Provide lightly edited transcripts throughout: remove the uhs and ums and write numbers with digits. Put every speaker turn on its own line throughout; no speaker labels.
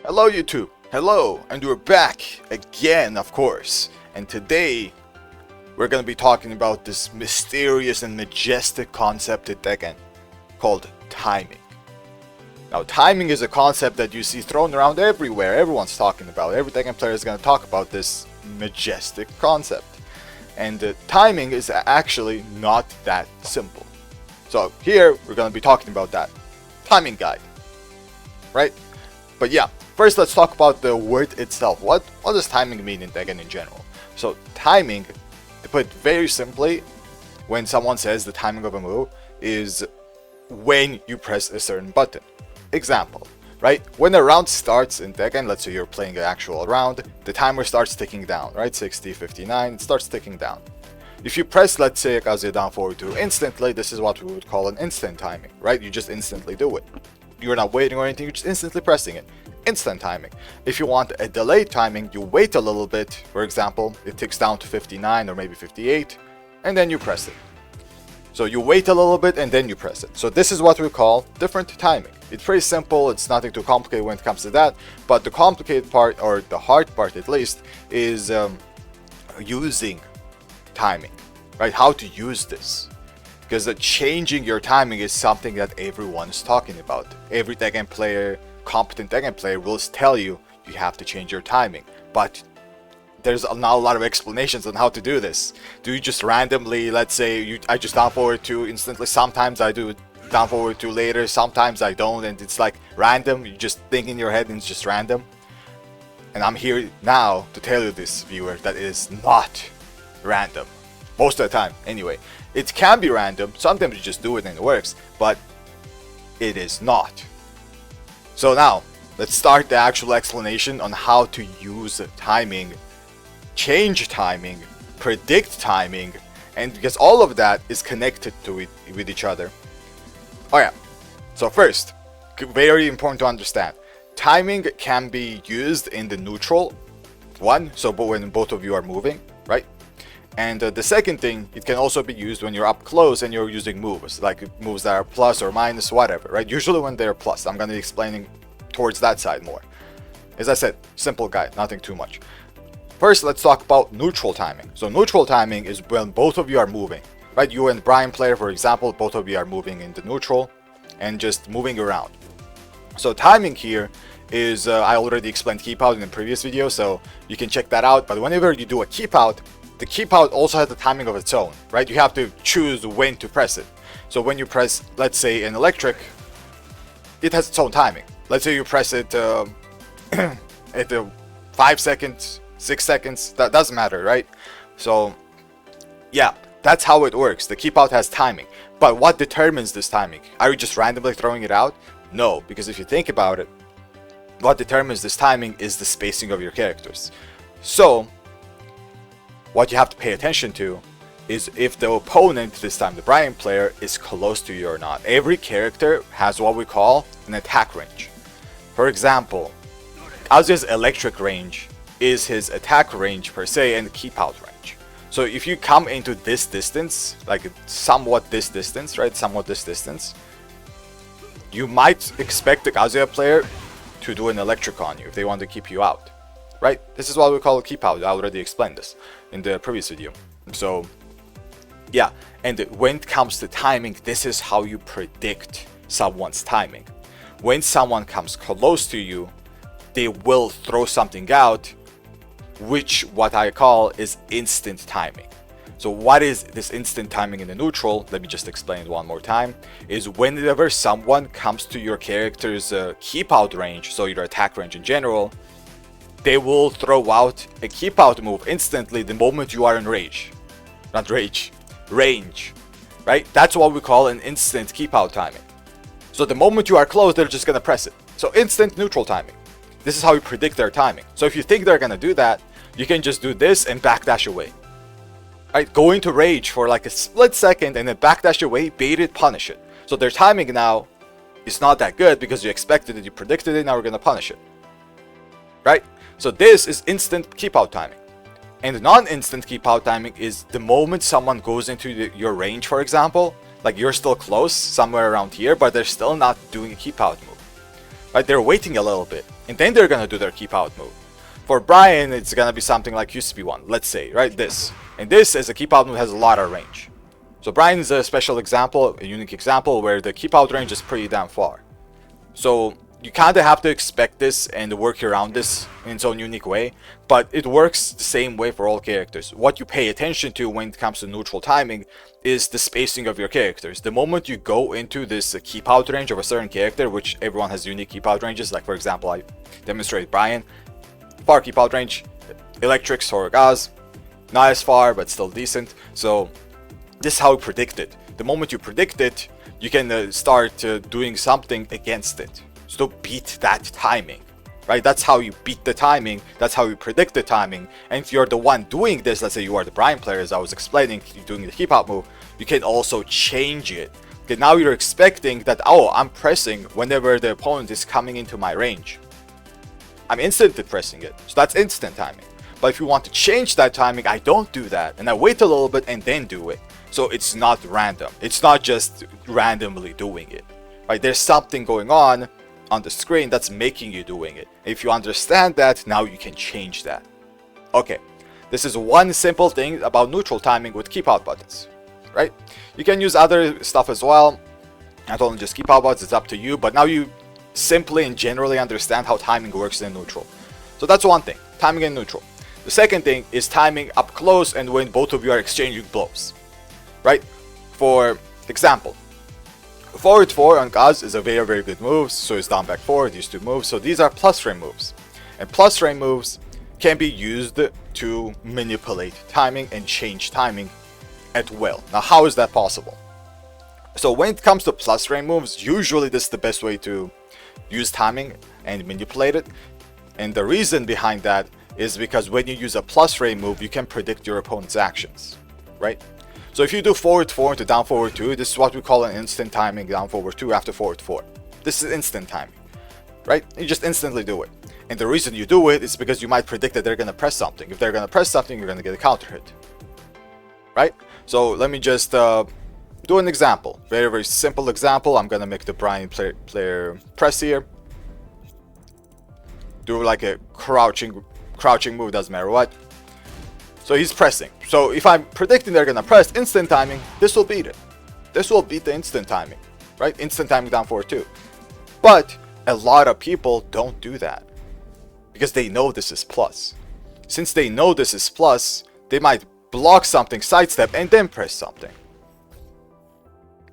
Hello YouTube, hello, and we're back again, of course. And today we're gonna be talking about this mysterious and majestic concept in Tekken called timing. Now, timing is a concept that you see thrown around everywhere. Everyone's talking about it. Every Tekken player is gonna talk about this majestic concept. And timing is actually not that simple. So here we're gonna be talking about that timing guide, right? But yeah, first let's talk about the word itself. What does timing mean in Tekken in general? So timing, to put it very simply, when someone says the timing of a move is when you press a certain button. Example, right? When a round starts in Tekken, let's say you're playing an actual round, the timer starts ticking down, right? 60, 59, it starts ticking down. If you press, let's say, Kazuya down forward 2 instantly, this is what we would call an instant timing, right? You just instantly do it. You're not waiting or anything, you're just instantly pressing it. Instant timing. If you want a delayed timing, you wait a little bit. For example, it ticks down to 59 or maybe 58, and then you press it. So you wait a little bit and then you press it. So this is what we call different timing. It's pretty simple, it's nothing too complicated when it comes to that, but the complicated part, or the hard part at least, is using timing, right? How to use this. Because changing your timing is something that everyone is talking about. Every Tekken player, competent Tekken player, will tell you you have to change your timing. But there's not a lot of explanations on how to do this. Do you just randomly, let's say, I just down forward 2 instantly, sometimes I do down forward 2 later, sometimes I don't, and it's like random, you just think in your head and it's just random. And I'm here now to tell you this, viewer, that it is not random. Most of the time, anyway. It can be random, sometimes you just do it and it works, but it is not. So now, let's start the actual explanation on how to use timing, change timing, predict timing, and because all of that is connected to it with each other. Oh yeah, so first, very important to understand, timing can be used in the neutral one, so when both of you are moving, right? And the second thing, it can also be used when you're up close and you're using moves, like moves that are plus or minus, whatever, right? Usually when they're plus. I'm going to be explaining towards that side more. As I said, simple guide, nothing too much. First, let's talk about neutral timing. So neutral timing is when both of you are moving, right? You and Brian player, for example, both of you are moving into neutral and just moving around. So timing here is, I already explained keep out in the previous video, so you can check that out. But whenever you do a keep out, the keep out also has the timing of its own, right? You have to choose when to press it. So when you press, let's say, an electric, it has its own timing. Let's say you press it at 5 seconds, 6 seconds, that doesn't matter, right? So yeah, that's how it works. The keep out has timing. But what determines this timing? Are you just randomly throwing it out? No, because if you think about it, what determines this timing is the spacing of your characters. So what you have to pay attention to is if the opponent, this time the Brian player, is close to you or not. Every character has what we call an attack range. For example, Kazuya's electric range is his attack range per se and keep out range. So if you come into this distance, like somewhat this distance, right? Somewhat this distance, you might expect the Kazuya player to do an electric on you if they want to keep you out. Right? This is what we call a keep out. I already explained this in the previous video. So yeah, and when it comes to timing, this is how you predict someone's timing. When someone comes close to you, they will throw something out, which what I call is instant timing. So what is this instant timing in the neutral? Let me just explain it one more time. Is whenever someone comes to your character's keep out range, so your attack range in general, they will throw out a keep out move instantly the moment you are in rage. Not rage, range, right? That's what we call an instant keep out timing. So the moment you are close, they're just gonna press it. So instant neutral timing. This is how you predict their timing. So if you think they're gonna do that, you can just do this and backdash away. Right? Go into rage for like a split second and then backdash away, bait it, punish it. So their timing now is not that good because you expected it, you predicted it, now we're gonna punish it. Right? So this is instant keep out timing. And non-instant keep out timing is the moment someone goes into your range, for example, like you're still close somewhere around here, but they're still not doing a keep out move. right? They're waiting a little bit, and then they're gonna do their keep out move. For Brian, it's gonna be something like used to be one, let's say, right? This. And this, as a keep out move, has a lot of range. So Brian is a special example, a unique example, where the keep out range is pretty damn far. So you kind of have to expect this and work around this in its own unique way, but it works the same way for all characters. What you pay attention to when it comes to neutral timing is the spacing of your characters. The moment you go into this keep out range of a certain character, which everyone has unique keep out ranges, like for example I demonstrated Brian, far keep out range, Electrics or Gaz, not as far but still decent. So this is how you predict it. The moment you predict it, you can start doing something against it. So beat that timing, right? That's how you beat the timing. That's how you predict the timing. And if you're the one doing this, let's say you are the Brian player, as I was explaining, doing the keep out move, you can also change it. Okay, now you're expecting that, oh, I'm pressing whenever the opponent is coming into my range. I'm instantly pressing it. So that's instant timing. But if you want to change that timing, I don't do that. And I wait a little bit and then do it. So it's not random. It's not just randomly doing it, right? There's something going on the screen that's making you doing it. If you understand that, now you can change that. Okay, this is one simple thing about neutral timing with keep out buttons, right? You can use other stuff as well. Not only just keep out buttons, it's up to you, but now you simply and generally understand how timing works in neutral. So that's one thing, timing in neutral. The second thing is timing up close and when both of you are exchanging blows, right? For example, forward 4 on Gaz is a very good move, so is down back 4, these two moves. So these are plus frame moves. And plus frame moves can be used to manipulate timing and change timing at will. Now how is that possible? So when it comes to plus frame moves, usually this is the best way to use timing and manipulate it. And the reason behind that is because when you use a plus frame move, you can predict your opponent's actions, right? So if you do forward 4 into down forward 2, this is what we call an instant timing down forward 2 after forward 4. This is instant timing, right? You just instantly do it. And the reason you do it is because you might predict that they're going to press something. If they're going to press something, you're going to get a counter hit, right? So let me just do an example. Very simple example. I'm going to make the Brian player press here. Do like a crouching move, doesn't matter what. So he's pressing. So if I'm predicting they're gonna press instant timing, this will beat it. This will beat the instant timing, right? Instant timing down forward 2. But a lot of people don't do that because they know this is plus. Since they know this is plus, they might block something, sidestep, and then press something,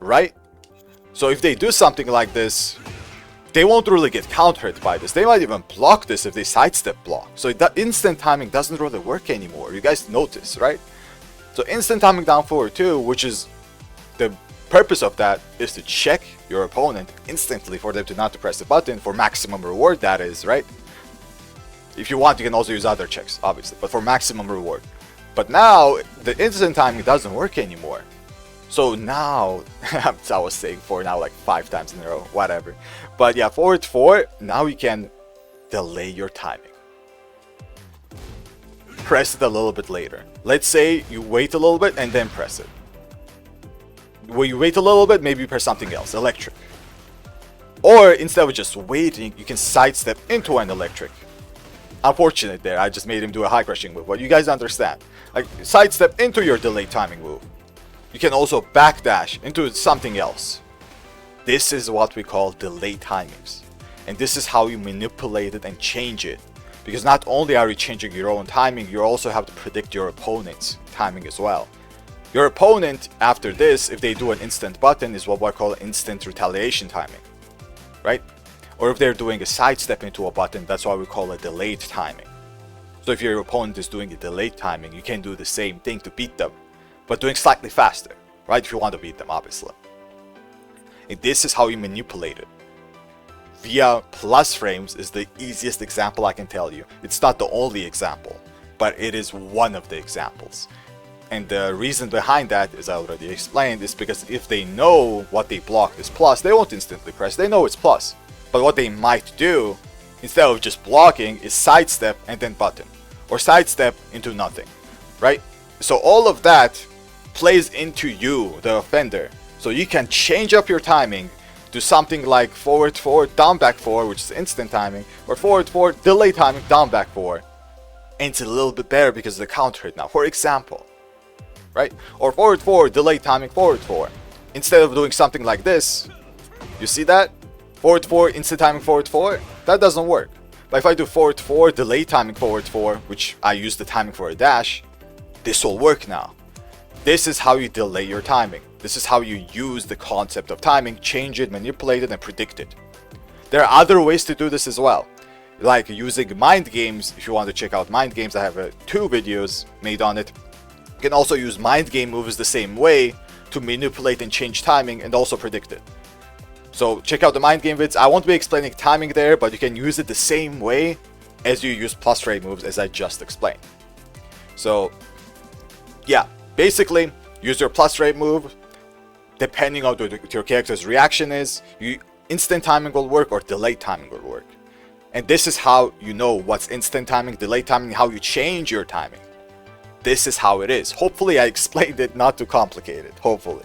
right? So if they do something like this, they won't really get countered by this. They might even block this if they sidestep block. So that instant timing doesn't really work anymore. You guys notice, right? So instant timing down forward 2, which is the purpose of that, is to check your opponent instantly for them to not to press the button for maximum reward, that is, right? If you want, you can also use other checks, obviously, but for maximum reward. But now, the instant timing doesn't work anymore. So now, I was saying 4 now like 5 times in a row, whatever. But yeah, forward 4, now you can delay your timing. Press it a little bit later. Let's say you wait a little bit and then press it. When you wait a little bit, maybe you press something else, electric. Or instead of just waiting, you can sidestep into an electric. Unfortunate there, I just made him do a high crushing move, but you guys understand. Like, sidestep into your delayed timing move. You can also backdash into something else. This is what we call delay timings. And this is how you manipulate it and change it. Because not only are you changing your own timing, you also have to predict your opponent's timing as well. Your opponent, after this, if they do an instant button, is what we call instant retaliation timing, right? Or if they're doing a sidestep into a button, that's what we call a delayed timing. So if your opponent is doing a delayed timing, you can do the same thing to beat them, but doing slightly faster, right? If you want to beat them, obviously. And this is how you manipulate it. Via plus frames is the easiest example I can tell you. It's not the only example, but it is one of the examples. And the reason behind that, as I already explained, is because if they know what they blocked is plus, they won't instantly press. They know it's plus. But what they might do, instead of just blocking, is sidestep and then button. Or sidestep into nothing, right? So all of that plays into you, the offender. So you can change up your timing do something like forward 4, down back 4, which is instant timing, or forward 4, delay timing, down back 4. And it's a little bit better because of the counter hit now, for example. Right? Or forward 4, delay timing, forward 4. Instead of doing something like this, you see that? Forward 4, instant timing, forward 4, that doesn't work. But if I do forward 4, delay timing, forward 4, which I use the timing for a dash, this will work now. This is how you delay your timing. This is how you use the concept of timing, change it, manipulate it, and predict it. There are other ways to do this as well, like using mind games. If you want to check out mind games, I have 2 videos made on it. You can also use mind game moves the same way to manipulate and change timing and also predict it. So check out the mind game vids. I won't be explaining timing there, but you can use it the same way as you use plus rate moves as I just explained. So yeah, basically use your plus rate move. Depending on what your character's reaction is, instant timing will work or delayed timing will work. And this is how you know what's instant timing, delayed timing, how you change your timing. This is how it is. Hopefully I explained it not too complicated. Hopefully.